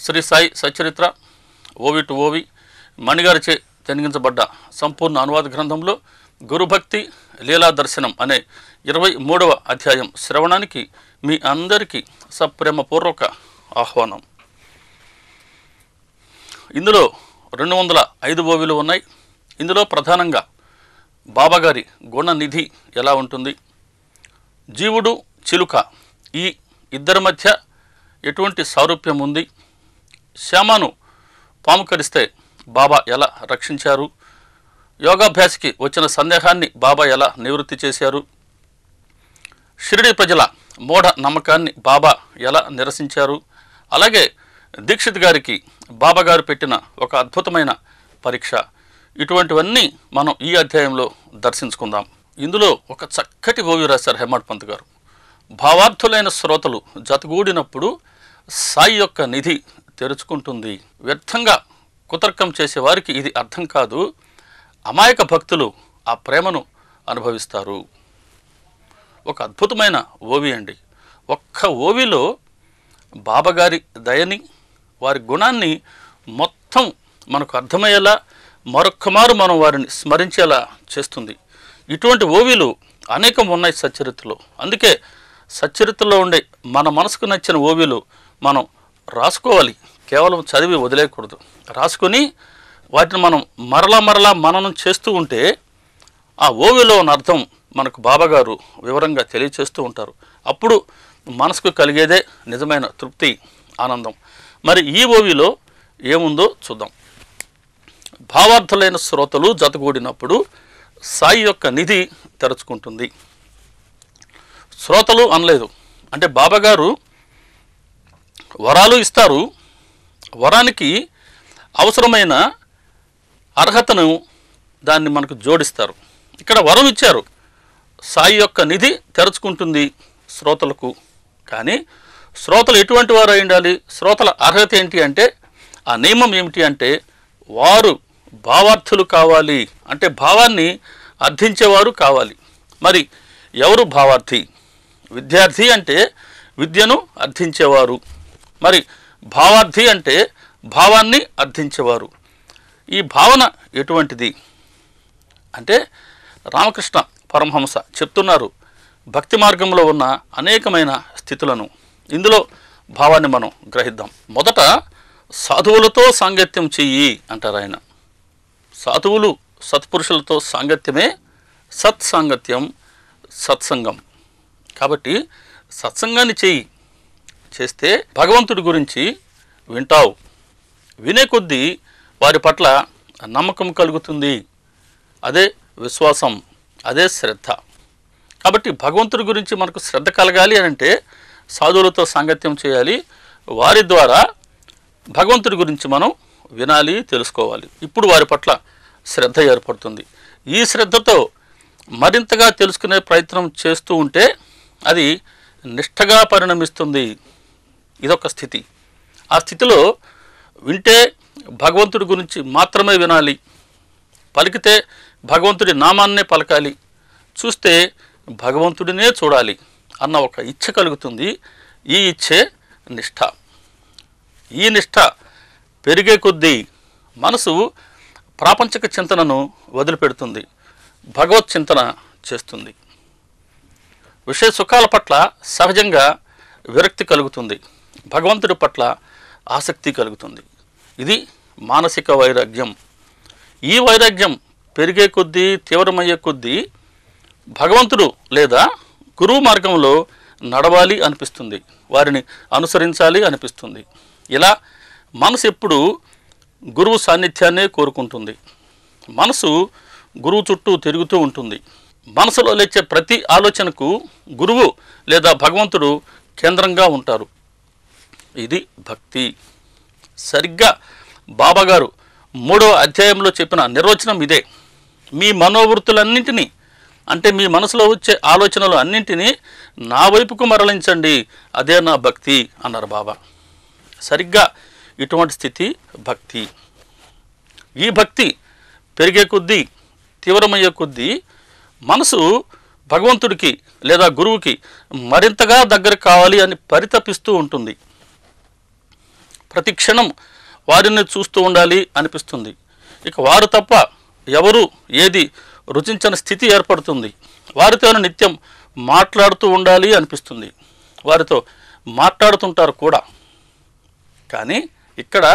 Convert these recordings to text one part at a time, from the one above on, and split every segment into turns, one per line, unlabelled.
Shri Sai Satcharitra ఓవి to ఓవి మణిగారిచే తెనిగించబడ్డ సంపూర్ణ అనువాద గ్రంథంలో గురుభక్తి లీలా దర్శనం అనే 23వ అధ్యాయం శ్రవణానికి మీ అందరికీ సప్రేమపూర్వక ఆహ్వానం. ఇందులో 205 ఓవిలు ఉన్నాయి. ఇందులో ప్రధానంగా బాబాగారి గుణనిధి ఎలా ఉంటుంది, జీవుడు చిలుక ఈ ఇద్దరి మధ్య ఎటువంటి సారూప్యం ఉంది, శ్యామను పాము కరిస్తే బాబా ఎలా రక్షించారు, యోగాభ్యాసికి వచ్చిన సందేహాన్ని బాబా ఎలా నివృత్తి చేశారు, షిరిడి ప్రజల మూఢ నమ్మకాన్ని బాబా ఎలా నిరసించారు, అలాగే దీక్షిత్ గారికి బాబాగారు పెట్టిన ఒక అద్భుతమైన పరీక్ష, ఇటువంటివన్నీ మనం ఈ అధ్యాయంలో దర్శించుకుందాం. ఇందులో ఒక చక్కటి ఓవి రాశారు హేమాడ్ పంత్ గారు. భావార్థులైన శ్రోతలు జతగూడినప్పుడు సాయి యొక్క నిధి తెరుచుకుంటుంది. వ్యర్థంగా కుతర్కం చేసేవారికి ఇది అర్థం కాదు. అమాయక భక్తులు ఆ ప్రేమను అనుభవిస్తారు. ఒక అద్భుతమైన ఓవి అండి. ఒక్క ఓవిలో బాబాగారి దయని, వారి గుణాన్ని మొత్తం మనకు అర్థమయ్యేలా, మరొక్కమారు మనం వారిని స్మరించేలా చేస్తుంది. ఇటువంటి ఓవిలు అనేకం ఉన్నాయి సచ్చరిత్రలో. అందుకే సచ్చరిత్రలో ఉండే మన మనసుకు నచ్చిన ఓవిలు మనం రాసుకోవాలి. కేవలం చదివి వదిలేయకూడదు. రాసుకొని వాటిని మనం మరలా మననం చేస్తూ ఉంటే ఆ ఓవిలో ఉన్న అర్థం మనకు బాబాగారు వివరంగా తెలియచేస్తూ ఉంటారు. అప్పుడు మనసుకు కలిగేదే నిజమైన తృప్తి, ఆనందం. మరి ఈ ఓవిలో ఏముందో చూద్దాం. భావార్థులైన శ్రోతలు జతగూడినప్పుడు సాయి యొక్క నిధి తెరుచుకుంటుంది. శ్రోతలు అనలేదు అంటే బాబాగారు వరాలు ఇస్తారు. వరానికి అవసరమైన అర్హతను దాన్ని మనకు జోడిస్తారు. ఇక్కడ వరం ఇచ్చారు, సాయి యొక్క నిధి తెరుచుకుంటుంది శ్రోతలకు. కానీ శ్రోతలు ఎటువంటి వారు అయి ఉండాలి? శ్రోతల అర్హత ఏంటి అంటే, ఆ నియమం ఏమిటి అంటే, వారు భావార్థులు కావాలి. అంటే భావాన్ని అర్థించేవారు కావాలి. మరి ఎవరు భావార్థి? విద్యార్థి అంటే విద్యను అర్థించేవారు. మరి భావార్థి అంటే భావాన్ని అర్థించేవారు. ఈ భావన ఎటువంటిది అంటే, రామకృష్ణ పరమహంస చెప్తున్నారు భక్తి మార్గంలో ఉన్న అనేకమైన స్థితులను. ఇందులో భావాన్ని మనం గ్రహిద్దాం. మొదట సాధువులతో సాంగత్యం చెయ్యి అంటారు ఆయన. సాధువులు సత్పురుషులతో సాంగత్యమే సత్సాంగత్యం, సత్సంగం. కాబట్టి సత్సంగాన్ని చేస్తే భగవంతుడి గురించి వింటావు. వినే కొద్దీ వారి పట్ల నమ్మకం కలుగుతుంది. అదే విశ్వాసం, అదే శ్రద్ధ. కాబట్టి భగవంతుడి గురించి మనకు శ్రద్ధ కలగాలి అని అంటే సాధువులతో సాంగత్యం చేయాలి. వారి ద్వారా భగవంతుడి గురించి మనం వినాలి, తెలుసుకోవాలి. ఇప్పుడు వారి పట్ల శ్రద్ధ ఏర్పడుతుంది. ఈ శ్రద్ధతో మరింతగా తెలుసుకునే ప్రయత్నం చేస్తూ ఉంటే అది నిష్ఠగా పరిణమిస్తుంది. ఇదొక స్థితి. ఆ స్థితిలో వింటే భగవంతుడి గురించి మాత్రమే వినాలి, పలికితే భగవంతుడి నామాన్నే పలకాలి, చూస్తే భగవంతుడినే చూడాలి అన్న ఒక ఇచ్ఛ కలుగుతుంది. ఈ ఇచ్ఛే నిష్ఠ. ఈ నిష్ఠ పెరిగే కొద్దీ మనసు ప్రాపంచిక చింతనను వదిలిపెడుతుంది, భగవత్ చింతన చేస్తుంది. విషయ సుఖాల పట్ల సహజంగా విరక్తి కలుగుతుంది, భగవంతుడి పట్ల ఆసక్తి కలుగుతుంది. ఇది మానసిక వైరాగ్యం. ఈ వైరాగ్యం పెరిగే కొద్దీ, తీవ్రమయ్యే కొద్దీ భగవంతుడు లేదా గురువు మార్గంలో నడవాలి అనిపిస్తుంది, వారిని అనుసరించాలి అనిపిస్తుంది. ఇలా మనసు ఎప్పుడు గురువు సాన్నిధ్యాన్నే కోరుకుంటుంది. మనసు గురువు చుట్టూ తిరుగుతూ ఉంటుంది. మనసులో లేచే ప్రతి ఆలోచనకు గురువు లేదా భగవంతుడు కేంద్రంగా ఉంటారు. ఇది భక్తి. సరిగ్గా బాబాగారు 3వ అధ్యాయంలో చెప్పిన నిర్వచనం ఇదే. మీ మనోవృత్తులన్నింటినీ, అంటే మీ మనసులో వచ్చే ఆలోచనలు అన్నింటినీ నా వైపుకు మరలించండి, అదే నా భక్తి అన్నారు బాబా. సరిగ్గా ఇటువంటి స్థితి భక్తి. ఈ భక్తి పెరిగే కొద్దీ, తీవ్రమయ్యే కొద్దీ మనసు భగవంతుడికి లేదా గురువుకి మరింతగా దగ్గర కావాలి అని పరితపిస్తూ ఉంటుంది. ప్రతి క్షణం వారిని చూస్తూ ఉండాలి అనిపిస్తుంది. ఇక వారు తప్ప ఎవరు ఏది రుచించని స్థితి ఏర్పడుతుంది. వారితో నిత్యం మాట్లాడుతూ ఉండాలి అనిపిస్తుంది. వారితో మాట్లాడుతుంటారు కూడా. కానీ ఇక్కడ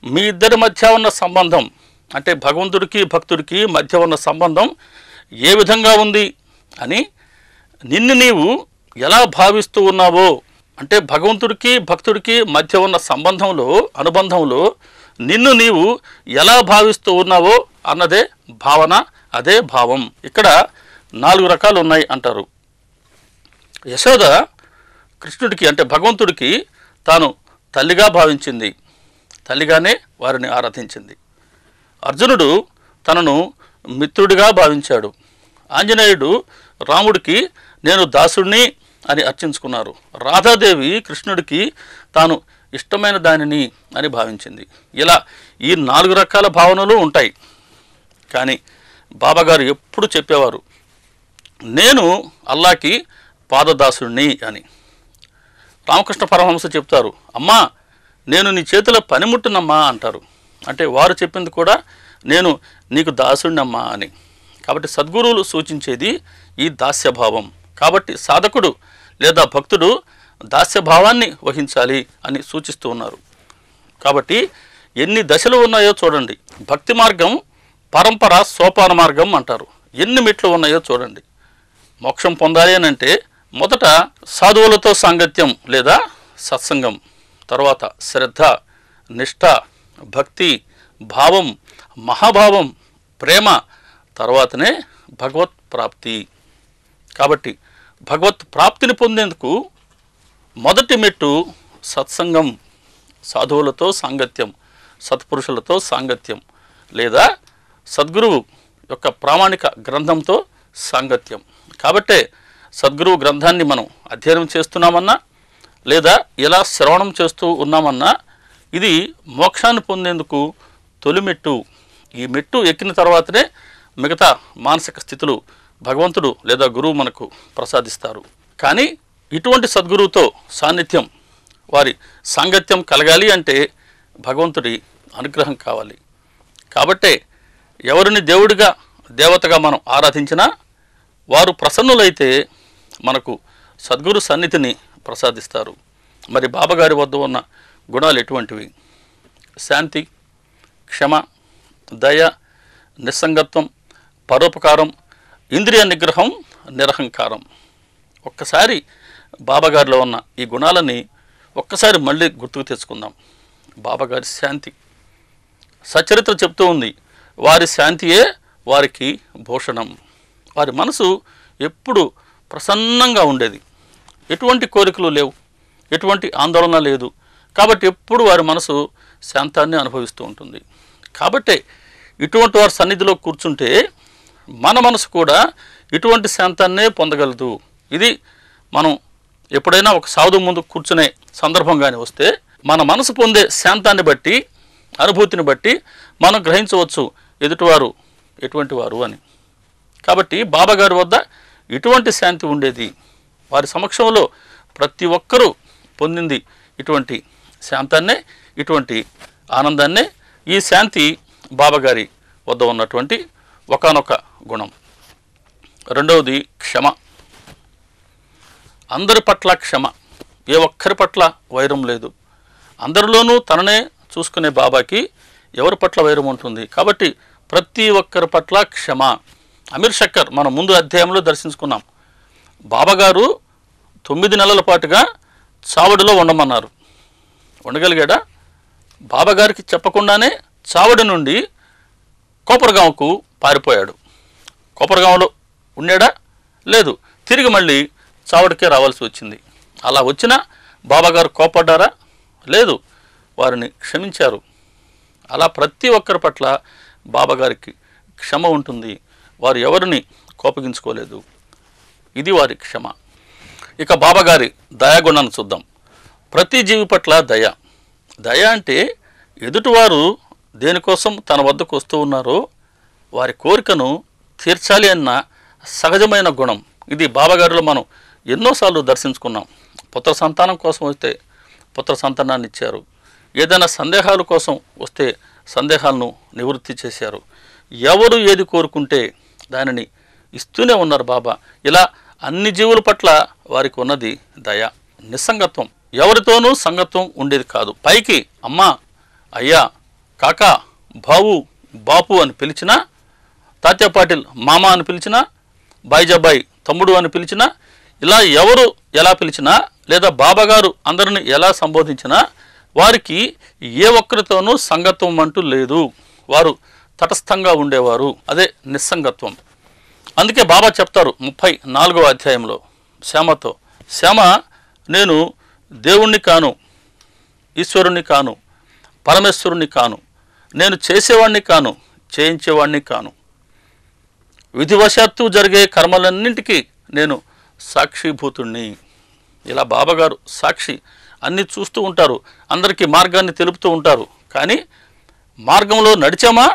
మీ ఇద్దరి మధ్య ఉన్న సంబంధం, అంటే భగవంతుడికి భక్తుడికి మధ్య ఉన్న సంబంధం ఏ విధంగా ఉంది అని నిన్ను నీవు ఎలా భావిస్తూ ఉన్నావో, అంటే భగవంతుడికి భక్తుడికి మధ్య ఉన్న సంబంధంలో, అనుబంధంలో నిన్ను నీవు ఎలా భావిస్తూ ఉన్నావో అన్నదే భావన, అదే భావం. ఇక్కడ 4 రకాలు ఉన్నాయి అంటారు. యశోద కృష్ణుడికి అంటే భగవంతుడికి తాను తల్లిగా భావించింది, తల్లిగానే వారిని ఆరాధించింది. అర్జునుడు తనను మిత్రుడిగా భావించాడు. ఆంజనేయుడు రాముడికి నేను దాసుడిని అని అర్చించుకున్నారు. రాధాదేవి కృష్ణుడికి తాను ఇష్టమైన దానిని అని భావించింది. ఇలా ఈ 4 రకాల భావనలు ఉంటాయి. కానీ బాబాగారు ఎప్పుడు చెప్పేవారు, నేను అల్లాకి పాదదాసుడిని అని. రామకృష్ణ పరమహంస చెప్తారు, అమ్మా నేను నీ చేతిలో పనిముట్టునమ్మా అంటారు. అంటే వారు చెప్పింది కూడా నేను నీకు దాసుడినమ్మా అని. కాబట్టి సద్గురువులు సూచించేది ఈ దాస్యభావం. కాబట్టి సాధకుడు లేదా భక్తుడు దాస్యభావాన్ని వహించాలి అని సూచిస్తూ ఉన్నారు. కాబట్టి ఎన్ని దశలు ఉన్నాయో చూడండి. భక్తి మార్గం పరంపర సోపాన మార్గం అంటారు. ఎన్ని మెట్లు ఉన్నాయో చూడండి. మోక్షం పొందాలి అని అంటే మొదట సాధువులతో సాంగత్యం లేదా సత్సంగం, తర్వాత శ్రద్ధ, నిష్ఠ, భక్తి, భావం, మహాభావం, ప్రేమ, తర్వాతనే భగవత్ ప్రాప్తి. కాబట్టి భగవత్ ప్రాప్తిని పొందేందుకు మొదటి మెట్టు సత్సంగం, సాధువులతో సాంగత్యం, సత్పురుషులతో సాంగత్యం లేదా సద్గురువు యొక్క ప్రామాణిక గ్రంథంతో సాంగత్యం. కాబట్టే సద్గురువు గ్రంథాన్ని మనం అధ్యయనం చేస్తున్నామన్నా లేదా ఇలా శ్రవణం చేస్తూ ఉన్నామన్నా ఇది మోక్షాన్ని పొందేందుకు తొలి మెట్టు. ఈ మెట్టు ఎక్కిన తర్వాతనే మిగతా మానసిక స్థితులు భగవంతుడు లేదా గురువు మనకు ప్రసాదిస్తారు. కానీ ఇటువంటి సద్గురువుతో సాన్నిధ్యం, వారి సాంగత్యం కలగాలి అంటే భగవంతుడి అనుగ్రహం కావాలి. కాబట్టే ఎవరిని దేవుడిగా దేవతగా మనం ఆరాధించినా వారు ప్రసన్నులైతే మనకు సద్గురు సన్నిధిని ప్రసాదిస్తారు. మరి బాబాగారి వద్ద ఉన్న గుణాలు ఎటువంటివి? శాంతి, క్షమ, దయ, నిస్సంగత్వం, పరోపకారం, ఇంద్రియ నిగ్రహం, నిరహంకారం. ఒక్కసారి బాబాగారిలో ఉన్న ఈ గుణాలని ఒక్కసారి మళ్ళీ గుర్తుకు తెచ్చుకుందాం. బాబాగారి శాంతి, సచరిత్ర చెప్తూ ఉంది, వారి శాంతియే వారికి భూషణం. వారి మనసు ఎప్పుడు ప్రసన్నంగా ఉండేది. ఎటువంటి కోరికలు లేవు, ఎటువంటి ఆందోళన లేదు. కాబట్టి ఎప్పుడు వారి మనసు శాంతాన్ని అనుభవిస్తూ ఉంటుంది. కాబట్టే ఇటువంటి వారి సన్నిధిలో కూర్చుంటే మన మనసు కూడా ఇటువంటి శాంతాన్నే పొందగలదు. ఇది మనం ఎప్పుడైనా ఒక సాధు ముందు కూర్చునే సందర్భం కానీ వస్తే మన మనసు పొందే శాంతాన్ని బట్టి, అనుభూతిని బట్టి మనం గ్రహించవచ్చు ఎదుటివారు ఎటువంటి వారు అని. కాబట్టి బాబాగారి వద్ద ఇటువంటి శాంతి ఉండేది. వారి సమక్షంలో ప్రతి ఒక్కరూ పొందింది ఇటువంటి శాంతాన్నే, ఇటువంటి ఆనందాన్నే. ఈ శాంతి బాబాగారి వద్ద ఉన్నటువంటి ఒకానొక గుణం. రెండవది క్షమ. అందరి పట్ల క్షమ, ఏ ఒక్కరి పట్ల వైరం లేదు. అందరిలోనూ తననే చూసుకునే బాబాకి ఎవరి పట్ల వైరం ఉంటుంది. కాబట్టి ప్రతి ఒక్కరి పట్ల క్షమ. అమీర్ షక్కర్ మనం ముందు అధ్యాయంలో దర్శించుకున్నాం. బాబాగారు 9 నెలల పాటుగా చావడిలో ఉండమన్నారు. ఉండగలిగాడా? బాబాగారికి చెప్పకుండానే చావడి నుండి కోపరగాంకు పారిపోయాడు. కోపరగాంలో ఉన్నాడా? లేదు. తిరిగి మళ్ళీ చావడికే రావాల్సి వచ్చింది. అలా వచ్చినా బాబాగారు కోపడ్డారా? లేదు. వారిని క్షమించారు. అలా ప్రతి ఒక్కరి పట్ల బాబాగారికి క్షమ ఉంటుంది. వారు ఎవరిని కోపగించుకోలేదు. ఇది వారి క్షమ. ఇక బాబాగారి దయాగుణాన్ని చూద్దాం. ప్రతి జీవి పట్ల దయ. దయ అంటే ఎదుటివారు దేనికోసం తన వద్దకు వస్తూ ఉన్నారో వారి కోరికను తీర్చాలి అన్న సహజమైన గుణం. ఇది బాబాగారిలో మనం ఎన్నోసార్లు దర్శించుకున్నాం. పుత్ర సంతానం కోసం వస్తే పుత్ర సంతానాన్ని ఇచ్చారు. ఏదైనా సందేహాల కోసం వస్తే సందేహాలను నివృత్తి చేశారు. ఎవరు ఏది కోరుకుంటే దానిని ఇస్తూనే ఉన్నారు బాబా. ఇలా అన్ని జీవుల పట్ల వారికి ఉన్నది దయ, నిస్సంగత్వం. ఎవరితోనూ సంగత్వం ఉండేది కాదు. పైకి అమ్మా, అయ్యా, కాకా, బావు, బాపు అని పిలిచినా, తాత్యా పాటిల్ మామ అని పిలిచినా, బాయిజాబాయి తమ్ముడు అని పిలిచినా, ఇలా ఎవరు ఎలా పిలిచినా లేదా బాబాగారు అందరిని ఎలా సంబోధించినా వారికి ఏ ఒక్కరితోనూ సంగత్వం అంటూ లేదు. వారు తటస్థంగా ఉండేవారు. అదే నిస్సంగత్వం. అందుకే బాబా చెప్తారు 34వ అధ్యాయంలో శ్యామతో, శ్యామ, నేను దేవుణ్ణి కాను, ఈశ్వరుణ్ణి కాను, పరమేశ్వరుణ్ణి కాను, నేను చేసేవాణ్ణి కాను, చేయించేవాణ్ణి కాను. విధివశాత్తు జరిగే కర్మలన్నింటికీ నేను సాక్షిభూతుణ్ణి. ఇలా బాబాగారు సాక్షి, అన్నీ చూస్తూ ఉంటారు, అందరికీ మార్గాన్ని తెలుపుతూ ఉంటారు. కానీ మార్గంలో నడిచామా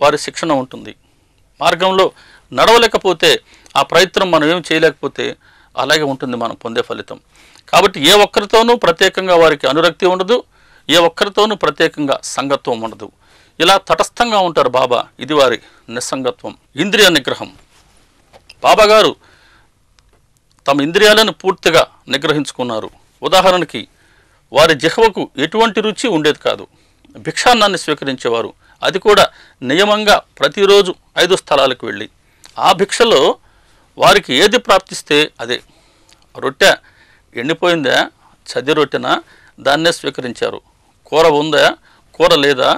వారి శిక్షణ ఉంటుంది. మార్గంలో నడవలేకపోతే ఆ ప్రయత్నం మనం ఏం చేయలేకపోతే అలాగే ఉంటుంది మనం పొందే ఫలితం. కాబట్టి ఏ ఒక్కరితోనూ ప్రత్యేకంగా వారికి అనురక్తి ఉండదు, ఏ ఒక్కరితోనూ ప్రత్యేకంగా సంగత్వం ఉండదు. ఇలా తటస్థంగా ఉంటారు బాబా. ఇది వారి నిస్సంగత్వం. ఇంద్రియ నిగ్రహం. బాబాగారు తమ ఇంద్రియాలను పూర్తిగా నిగ్రహించుకున్నారు. ఉదాహరణకి వారి జిహ్వకు ఎటువంటి రుచి ఉండేది కాదు. భిక్షాన్నాన్ని స్వీకరించేవారు, అది కూడా నియమంగా ప్రతిరోజు 5 స్థలాలకు వెళ్ళి. ఆ భిక్షలో వారికి ఏది ప్రాప్తిస్తే అదే. రొట్టె ఎండిపోయిందా, చది రొట్టెనా, దాన్నే స్వీకరించారు. కూర ఉందా, కూర లేదా,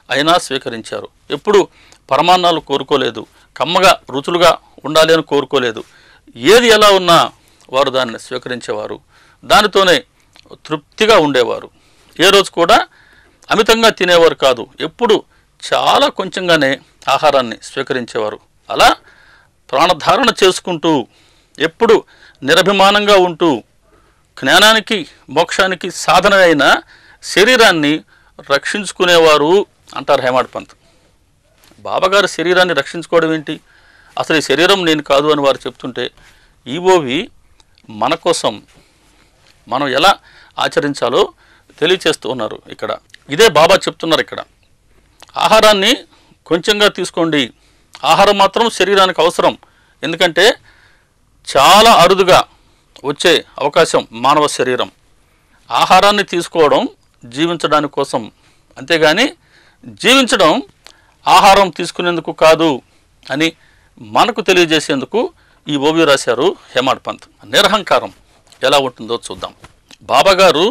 అయినా స్వీకరించారు. ఎప్పుడు పరమాన్నాలు కోరుకోలేదు, కమ్మగా రుచులుగా ఉండాలి అని కోరుకోలేదు. ఏది ఎలా ఉన్నా వారు దాన్ని స్వీకరించేవారు. దానితోనే తృప్తిగా ఉండేవారు. ఏ రోజు కూడా అమితంగా తినేవారు కాదు. ఎప్పుడు చాలా కొంచెంగానే ఆహారాన్ని స్వీకరించేవారు. అలా ప్రాణధారణ చేసుకుంటూ ఎప్పుడు నిరభిమానంగా ఉంటూ జ్ఞానానికి మోక్షానికి సాధన అయిన శరీరాన్ని రక్షించుకునేవారు అంటారు హేమాడ్ పంత్. బాబాగారు శరీరాన్ని రక్షించుకోవడం ఏంటి, అసలు ఈ శరీరం నేను కాదు అని వారు చెప్తుంటే ఈవోవి మన కోసం మనం ఎలా ఆచరించాలో తెలియచేస్తూ ఉన్నారు. ఇక్కడ ఇదే బాబా చెప్తున్నారు. ఇక్కడ ఆహారాన్ని కొంచెంగా తీసుకోండి. ఆహారం మాత్రం శరీరానికి అవసరం. ఎందుకంటే చాలా అరుదుగా వచ్చే అవకాశం మానవ శరీరం. ఆహారాన్ని తీసుకోవడం జీవించడానికి కోసం, అంతేగాని జీవించడం ఆహారం తీసుకునేందుకు కాదు అని మనకు తెలియజేసేందుకు ఈ ఓవి రాశారు హేమాడ్ పంత్. నిరహంకారం ఎలా ఉంటుందో చూద్దాం. బాబాగారు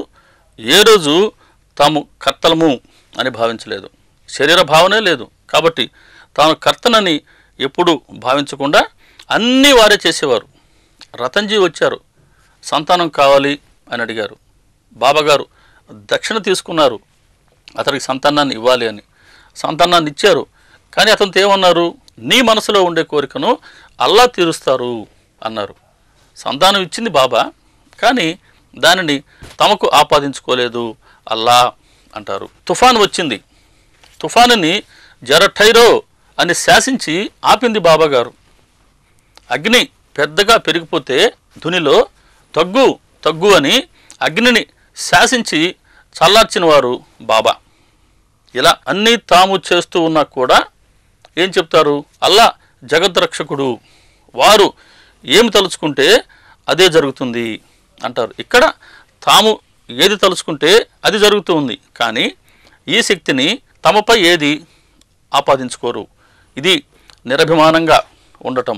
ఏ రోజు తాము కర్తలము అని భావించలేదు. శరీర భావనే లేదు. కాబట్టి తాను కర్తనని ఎప్పుడూ భావించకుండా అన్నీ వారే చేసేవారు. రతన్జీ వచ్చారు, సంతానం కావాలి అని అడిగారు. బాబాగారు దక్షిణ తీసుకున్నారు, అతనికి సంతానాన్ని ఇవ్వాలి అని. సంతానాన్ని ఇచ్చారు. కానీ అతనితో ఏమన్నారు, నీ మనసులో ఉండే కోరికను అల్లా తీరుస్తారు అన్నారు. సంతానం ఇచ్చింది బాబా, కానీ దానిని తమకు ఆపాదించుకోలేదు, అల్లా అంటారు. తుఫాను వచ్చింది, తుఫానుని జరఠైరో అని శాసించి ఆపింది బాబాగారు. అగ్ని పెద్దగా పెరిగిపోతే ధునిలో తగ్గు తగ్గు అని అగ్నిని శాసించి చల్లార్చిన వారు బాబా. ఇలా అన్నీ తాము చేస్తూ ఉన్నా కూడా ఏం చెప్తారు, అల్లా జగద్రక్షకుడు, వారు ఏమి తలుచుకుంటే అదే జరుగుతుంది అంటారు. ఇక్కడ తాము ఏది తలుచుకుంటే అది జరుగుతూ ఉంది, కానీ ఈ శక్తిని తమపై ఏది ఆపాదించుకోరు. ఇది నిరభిమానంగా ఉండటం.